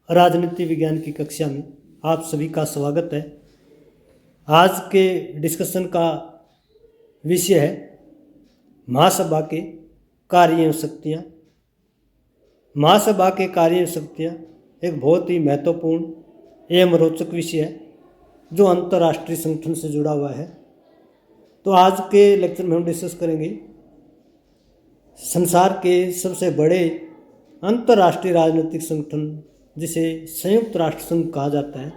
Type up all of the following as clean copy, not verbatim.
राजनीति विज्ञान की कक्षा में आप सभी का स्वागत है। आज के डिस्कशन का विषय है महासभा के कार्य एवं शक्तियाँ। महासभा के कार्य एवं शक्तियाँ एक बहुत ही महत्वपूर्ण एवं रोचक विषय है जो अंतर्राष्ट्रीय संगठन से जुड़ा हुआ है। तो आज के लेक्चर में हम डिस्कस करेंगे संसार के सबसे बड़े अंतर्राष्ट्रीय राजनीतिक संगठन जिसे संयुक्त राष्ट्र संघ कहा जाता है,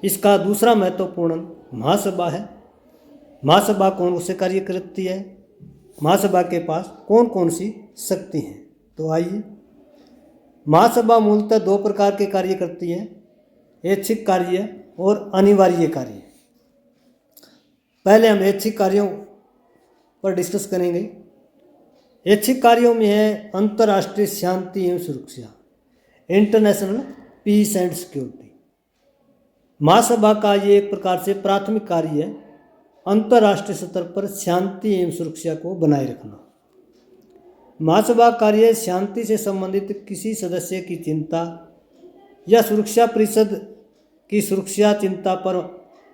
इसका दूसरा महत्वपूर्ण महासभा है। महासभा कौन से कार्य करती है, महासभा के पास कौन कौन सी शक्ति हैं। तो आइए, महासभा मूलतः दो प्रकार के कार्य करती है, ऐच्छिक कार्य और अनिवार्य कार्य। पहले हम ऐच्छिक कार्यों पर डिस्कस करेंगे। ऐच्छिक कार्यों में है अंतर्राष्ट्रीय शांति एवं सुरक्षा, इंटरनेशनल पीस एंड सिक्योरिटी। महासभा का ये एक प्रकार से प्राथमिक कार्य है अंतर्राष्ट्रीय स्तर पर शांति एवं सुरक्षा को बनाए रखना। महासभा कार्य शांति से संबंधित किसी सदस्य की चिंता या सुरक्षा परिषद की सुरक्षा चिंता पर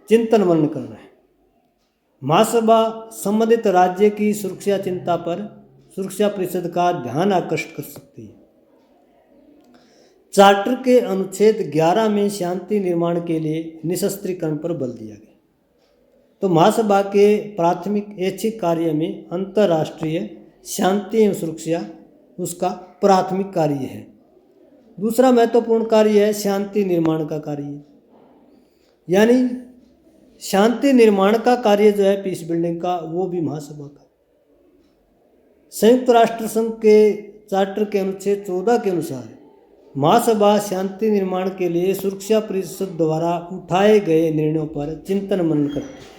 चिंतन मनन करना है। महासभा संबंधित राज्य की सुरक्षा चिंता पर सुरक्षा परिषद का ध्यान आकर्षित कर सकती है। चार्टर के अनुच्छेद 11 में शांति निर्माण के लिए निशस्त्रीकरण पर बल दिया गया। तो महासभा के प्राथमिक ऐच्छिक कार्य में अंतर्राष्ट्रीय शांति एवं सुरक्षा उसका प्राथमिक कार्य है। दूसरा महत्वपूर्ण कार्य है शांति निर्माण का कार्य, यानी शांति निर्माण का कार्य जो है पीस बिल्डिंग का, वो भी महासभा का। संयुक्त राष्ट्र संघ के चार्टर के अनुच्छेद 14 के अनुसार महासभा शांति निर्माण के लिए सुरक्षा परिषद द्वारा उठाए गए निर्णयों पर चिंतन मनन करती है।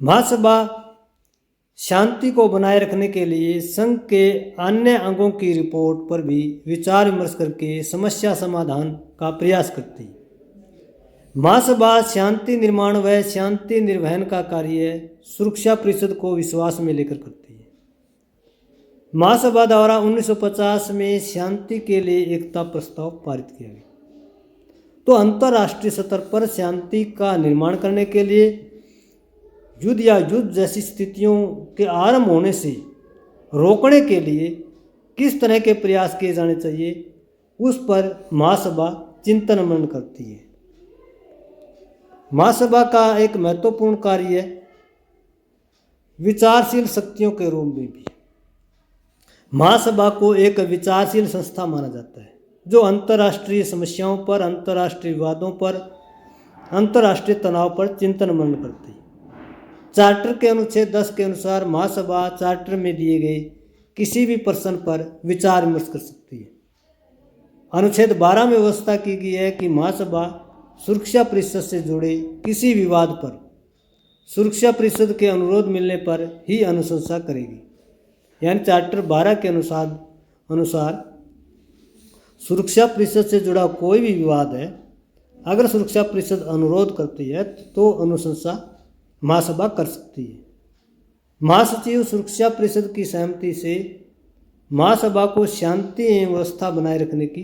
महासभा शांति को बनाए रखने के लिए संघ के अन्य अंगों की रिपोर्ट पर भी विचार विमर्श करके समस्या समाधान का प्रयास करती है। महासभा शांति निर्माण व शांति निर्वहन का कार्य सुरक्षा परिषद को विश्वास में लेकर करती है। महासभा द्वारा 1950 में शांति के लिए एकता प्रस्ताव पारित किया गया। तो अंतर्राष्ट्रीय स्तर पर शांति का निर्माण करने के लिए युद्ध या युद्ध जैसी स्थितियों के आरंभ होने से रोकने के लिए किस तरह के प्रयास किए जाने चाहिए, उस पर महासभा चिंतन मनन करती है। महासभा का एक महत्वपूर्ण कार्य विचारशील शक्तियों के रूप में भी। महासभा को एक विचारशील संस्था माना जाता है जो अंतर्राष्ट्रीय समस्याओं पर, अंतर्राष्ट्रीय विवादों पर, अंतर्राष्ट्रीय तनाव पर चिंतन मनन करती है। चार्टर के अनुच्छेद 10 के अनुसार महासभा चार्टर में दिए गए किसी भी प्रश्न पर विचार विमर्श कर सकती है। अनुच्छेद 12 में व्यवस्था की गई है कि महासभा सुरक्षा परिषद से जुड़े किसी विवाद पर सुरक्षा परिषद के अनुरोध मिलने पर ही अनुशंसा करेगी। यानी चार्टर 12 के अनुसार सुरक्षा परिषद से जुड़ा कोई भी विवाद है, अगर सुरक्षा परिषद अनुरोध करती है तो अनुशंसा महासभा कर सकती है। महासचिव सुरक्षा परिषद की सहमति से महासभा को शांति एवं व्यवस्था बनाए रखने की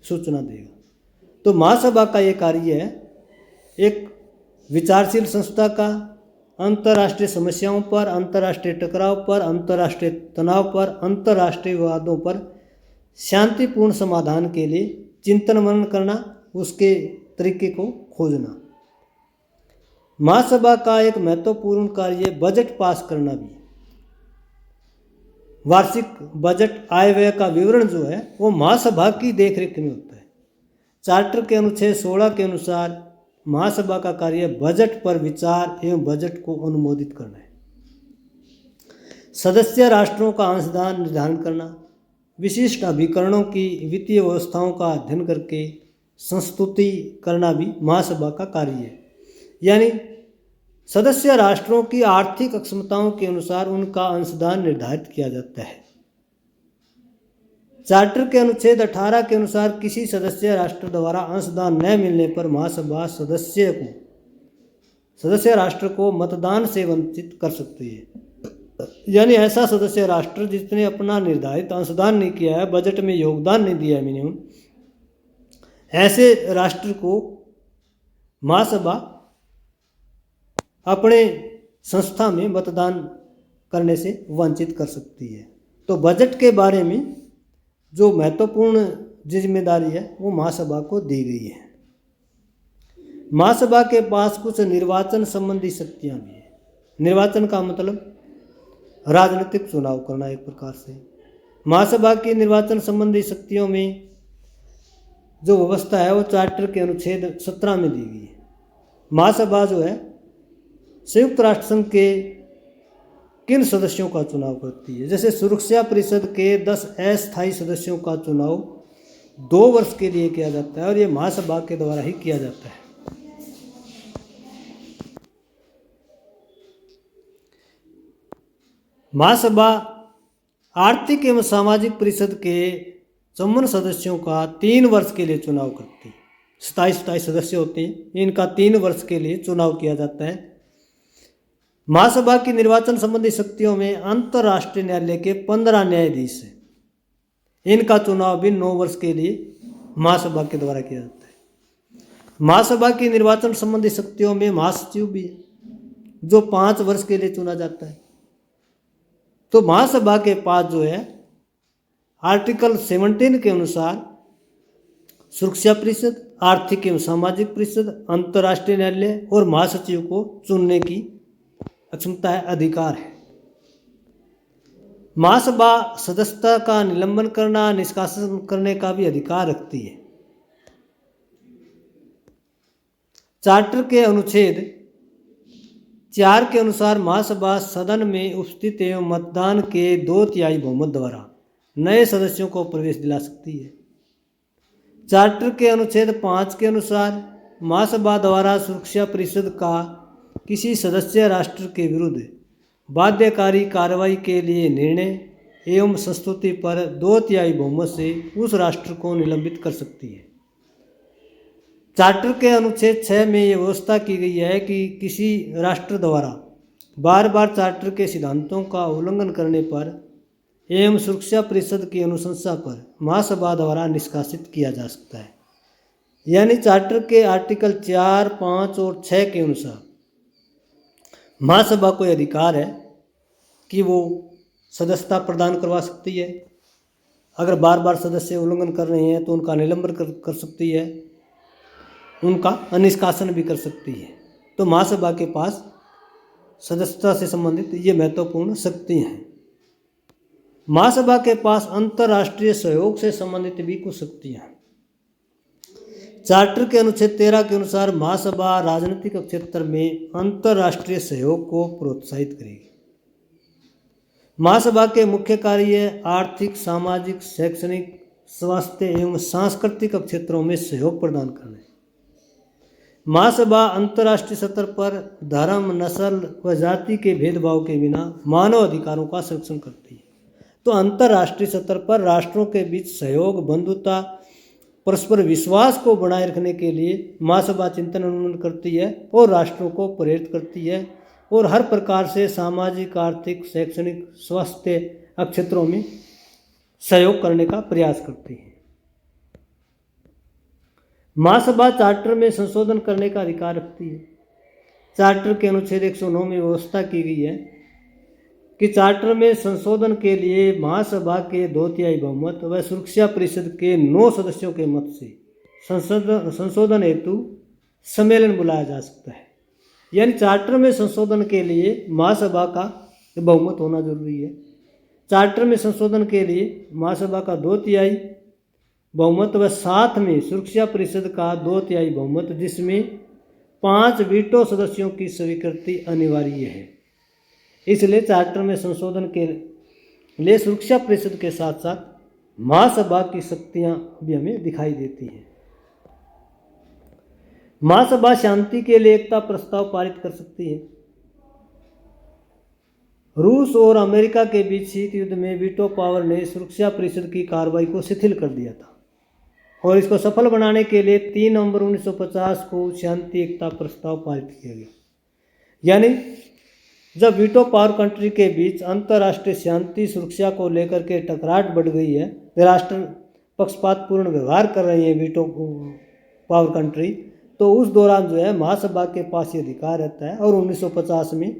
सूचना देगा। तो महासभा का ये कार्य है एक विचारशील संस्था का अंतर्राष्ट्रीय समस्याओं पर, अंतर्राष्ट्रीय टकराव पर, अंतर्राष्ट्रीय तनाव पर, अंतर्राष्ट्रीय विवादों पर शांतिपूर्ण समाधान के लिए चिंतन मनन करना, उसके तरीके को खोजना। महासभा का एक महत्वपूर्ण कार्य बजट पास करना भी। वार्षिक बजट आय व्यय का विवरण जो है वो महासभा की देखरेख में होता है। चार्टर के अनुच्छेद 16 के अनुसार महासभा का कार्य बजट पर विचार एवं बजट को अनुमोदित करना है। सदस्य राष्ट्रों का अंशदान निर्धारण करना, विशिष्ट अभिकरणों की वित्तीय व्यवस्थाओं का अध्ययन करके संस्तुति करना भी महासभा का कार्य है। यानी सदस्य राष्ट्रों की आर्थिक अक्षमताओं के अनुसार उनका अंशदान निर्धारित किया जाता है। चार्टर के अनुच्छेद 18 के अनुसार किसी सदस्य राष्ट्र द्वारा अंशदान न मिलने पर महासभा सदस्य को सदस्य राष्ट्र को मतदान से वंचित कर सकती है। यानी ऐसा सदस्य राष्ट्र जिसने अपना निर्धारित अंशदान नहीं किया है, बजट में योगदान नहीं दिया है मिनिमम, ऐसे राष्ट्र को महासभा अपने संस्था में मतदान करने से वंचित कर सकती है। तो बजट के बारे में जो महत्वपूर्ण जिम्मेदारी है वो महासभा को दी गई है। महासभा के पास कुछ निर्वाचन संबंधी शक्तियां भी है। निर्वाचन का मतलब राजनीतिक चुनाव करना एक प्रकार से। महासभा की निर्वाचन संबंधी शक्तियों में जो व्यवस्था है वो चार्टर के अनुच्छेद 17 में दी गई है। महासभा जो है संयुक्त राष्ट्र संघ के किन सदस्यों का चुनाव करती है? जैसे सुरक्षा परिषद के 10 अस्थायी सदस्यों का चुनाव 2 वर्ष के लिए किया जाता है और ये महासभा के द्वारा ही किया जाता है। महासभा आर्थिक एवं सामाजिक परिषद के 54 सदस्यों का 3 वर्ष के लिए चुनाव करती है। 27 सदस्य होते हैं, इनका 3 वर्ष के लिए चुनाव किया जाता है। महासभा की निर्वाचन संबंधी शक्तियों में अंतर्राष्ट्रीय न्यायालय के 15 न्यायाधीश हैं। इनका चुनाव भी 9 वर्ष के लिए महासभा के द्वारा किया जाता है। महासभा की निर्वाचन संबंधी शक्तियों में महासचिव भी है, जो 5 वर्ष के लिए चुना जाता है। तो महासभा के पास जो है आर्टिकल 17 के अनुसार सुरक्षा परिषद, आर्थिक एवं सामाजिक परिषद, अंतर्राष्ट्रीय न्यायालय और महासचिव को चुनने की क्षमता है, अधिकार है। महासभा सदस्यता का निलंबन करना, निष्कासन करने का भी अधिकार रखती है। चार्टर के अनुच्छेद 4 के अनुसार महासभा सदन में उपस्थित एवं मतदान के 2/3 बहुमत द्वारा नए सदस्यों को प्रवेश दिला सकती है। चार्टर के अनुच्छेद 5 के अनुसार महासभा द्वारा सुरक्षा परिषद का किसी सदस्य राष्ट्र के विरुद्ध बाध्यकारी कार्रवाई के लिए निर्णय एवं संस्तुति पर 2/3 बहुमत से उस राष्ट्र को निलंबित कर सकती है। चार्टर के अनुच्छेद 6 में ये व्यवस्था की गई है कि किसी राष्ट्र द्वारा बार बार चार्टर के सिद्धांतों का उल्लंघन करने पर एवं सुरक्षा परिषद की अनुशंसा पर महासभा द्वारा निष्कासित किया जा सकता है। यानी चार्टर के आर्टिकल 4, 5 और 6 के अनुसार महासभा को अधिकार है कि वो सदस्यता प्रदान करवा सकती है। अगर बार बार सदस्य उल्लंघन कर रहे हैं तो उनका निलंबन कर सकती है, उनका निष्कासन भी कर सकती है। तो महासभा के पास सदस्यता से संबंधित ये महत्वपूर्ण शक्तियाँ हैं। महासभा के पास अंतर्राष्ट्रीय सहयोग से संबंधित भी कुछ शक्तियाँ हैं। चार्टर के अनुच्छेद 13 के अनुसार महासभा राजनीतिक क्षेत्र में अंतर्राष्ट्रीय सहयोग को प्रोत्साहित करेगी। महासभा के मुख्य कार्य आर्थिक, सामाजिक, शैक्षणिक, स्वास्थ्य एवं सांस्कृतिक क्षेत्रों में सहयोग प्रदान करना है। महासभा अंतर्राष्ट्रीय स्तर पर धर्म, नस्ल व जाति के भेदभाव के बिना मानव अधिकारों का संरक्षण करती है। तो अंतर्राष्ट्रीय स्तर पर राष्ट्रों के बीच सहयोग, बंधुता, परस्पर विश्वास को बनाए रखने के लिए महासभा चिंतन अनुमोदन करती है और राष्ट्रों को प्रेरित करती है और हर प्रकार से सामाजिक, आर्थिक, शैक्षणिक, स्वास्थ्य क्षेत्रों में सहयोग करने का प्रयास करती है। महासभा चार्टर में संशोधन करने का अधिकार रखती है। चार्टर के अनुच्छेद 109 में व्यवस्था की गई है कि चार्टर में संशोधन के लिए महासभा के 2/3 बहुमत व सुरक्षा परिषद के 9 सदस्यों के मत से संशोधन हेतु सम्मेलन बुलाया जा सकता है। यानी चार्टर में संशोधन के लिए महासभा का बहुमत होना जरूरी है। चार्टर में संशोधन के लिए महासभा का 2/3 बहुमत व साथ में सुरक्षा परिषद का 2/3 बहुमत, जिसमें 5 वीटो सदस्यों की स्वीकृति अनिवार्य है। इसलिए चार्टर में संशोधन के लिए सुरक्षा परिषद के साथ साथ महासभा की शक्तियां भी हमें दिखाई देती हैं। महासभा शांति के लिए एकता प्रस्ताव पारित कर सकती है। रूस और अमेरिका के बीच शीत युद्ध में वीटो पावर ने सुरक्षा परिषद की कार्रवाई को शिथिल कर दिया था और इसको सफल बनाने के लिए 3 नवंबर 1950 को शांति एकता प्रस्ताव पारित किया गया। यानी जब वीटो पावर कंट्री के बीच अंतर्राष्ट्रीय शांति सुरक्षा को लेकर के टकराहट बढ़ गई है, राष्ट्र पक्षपातपूर्ण व्यवहार कर रही है वीटो पावर कंट्री, तो उस दौरान जो है महासभा के पास ये अधिकार रहता है। और 1950 में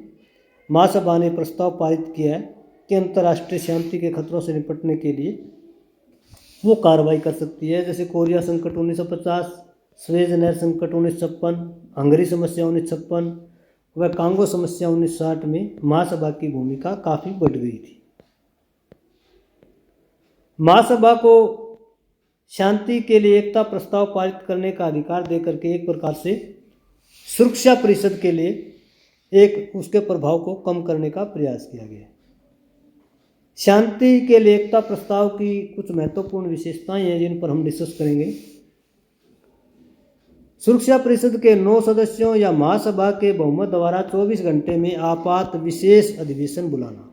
महासभा ने प्रस्ताव पारित किया है कि अंतर्राष्ट्रीय शांति के खतरों से निपटने के लिए वो कार्रवाई कर सकती है। जैसे कोरिया संकट 1950, स्वेज नहर संकट 1956, हंगरी समस्या 1956 व कांगो समस्या 1960 में महासभा की भूमिका काफ़ी बढ़ गई थी। महासभा को शांति के लिए एकता प्रस्ताव पारित करने का अधिकार देकर के एक प्रकार से सुरक्षा परिषद के लिए एक उसके प्रभाव को कम करने का प्रयास किया गया। शांति के लिए एकता प्रस्ताव की कुछ महत्वपूर्ण विशेषताएं हैं जिन पर हम डिस्कस करेंगे। सुरक्षा परिषद के 9 सदस्यों या महासभा के बहुमत द्वारा 24 घंटे में आपात विशेष अधिवेशन बुलाना।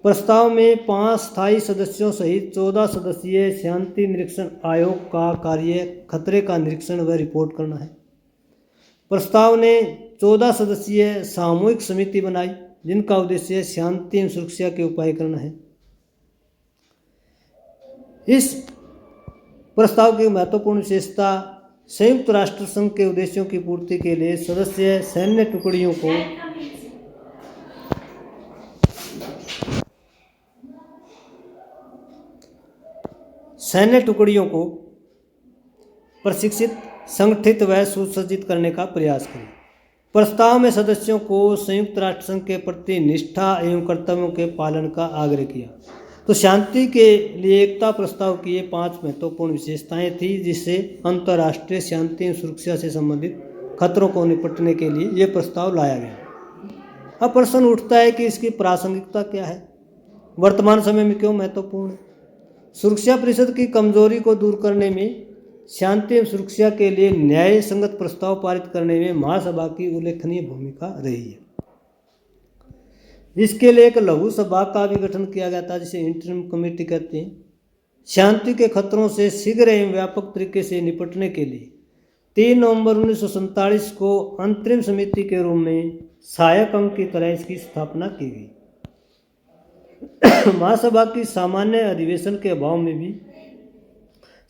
प्रस्ताव में 5 स्थायी सदस्यों सहित 14 सदस्यीय शांति निरीक्षण आयोग का कार्य खतरे का निरीक्षण व रिपोर्ट करना है। प्रस्ताव ने 14 सदस्यीय सामूहिक समिति बनाई जिनका उद्देश्य शांति एवं सुरक्षा के उपाय करना है। इस प्रस्ताव की महत्वपूर्ण विशेषता संयुक्त राष्ट्र संघ के उद्देश्यों की पूर्ति के लिए सदस्य सैन्य टुकड़ियों को प्रशिक्षित, संगठित व सुसज्जित करने का प्रयास करें। प्रस्ताव में सदस्यों को संयुक्त राष्ट्र संघ के प्रति निष्ठा एवं कर्तव्यों के पालन का आग्रह किया। तो शांति के लिए एकता प्रस्ताव की ये 5 महत्वपूर्ण विशेषताएं थी जिससे अंतर्राष्ट्रीय शांति एवं सुरक्षा से संबंधित खतरों को निपटने के लिए ये प्रस्ताव लाया गया। अब प्रश्न उठता है कि इसकी प्रासंगिकता क्या है, वर्तमान समय में क्यों महत्वपूर्ण है। सुरक्षा परिषद की कमजोरी को दूर करने में, शांति एवं सुरक्षा के लिए न्याय संगत प्रस्ताव पारित करने में महासभा की उल्लेखनीय भूमिका रही है। इसके लिए एक लघु सभा का भी गठन किया गया था जिसे इंटरिम कमेटी कहते हैं। शांति के खतरों से शीघ्र एवं व्यापक तरीके से निपटने के लिए 3 नवंबर 1947 को अंतरिम समिति के रूप में सहायक अंग की तरह इसकी स्थापना की गई। महासभा की सामान्य अधिवेशन के अभाव में भी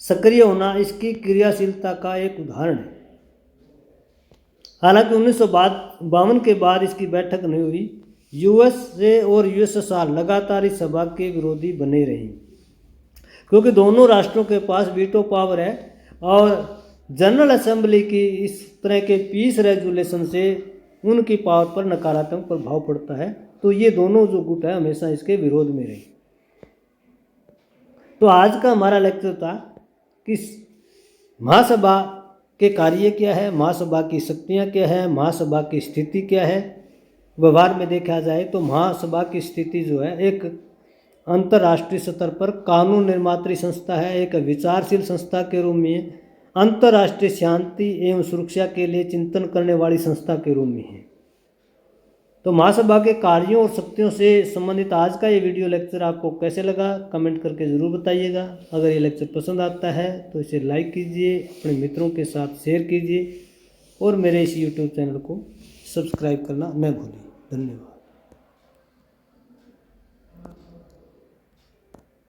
सक्रिय होना इसकी क्रियाशीलता का एक उदाहरण है। हालांकि 1952 के बाद इसकी बैठक नहीं हुई। यूएसए और यूएसएसआर लगातार इस सभा के विरोधी बने रहे क्योंकि दोनों राष्ट्रों के पास वीटो पावर है और जनरल असेंबली की इस तरह के पीस रेजुलेशन से उनकी पावर पर नकारात्मक प्रभाव पड़ता है। तो ये दोनों जो गुट है हमेशा इसके विरोध में रहे। तो आज का हमारा लेक्चर था कि महासभा के कार्य क्या है, महासभा की शक्तियाँ क्या है, महासभा की स्थिति क्या है। व्यवहार में देखा जाए तो महासभा की स्थिति जो है एक अंतर्राष्ट्रीय स्तर पर कानून निर्मात्री संस्था है, एक विचारशील संस्था के रूप में अंतर्राष्ट्रीय शांति एवं सुरक्षा के लिए चिंतन करने वाली संस्था के रूप में है। तो महासभा के कार्यों और शक्तियों से संबंधित आज का ये वीडियो लेक्चर आपको कैसे लगा कमेंट करके ज़रूर बताइएगा। अगर ये लेक्चर पसंद आता है तो इसे लाइक कीजिए, अपने मित्रों के साथ शेयर कीजिए और मेरे इस यूट्यूब चैनल को सब्सक्राइब करना न भूलिए। धन्यवाद।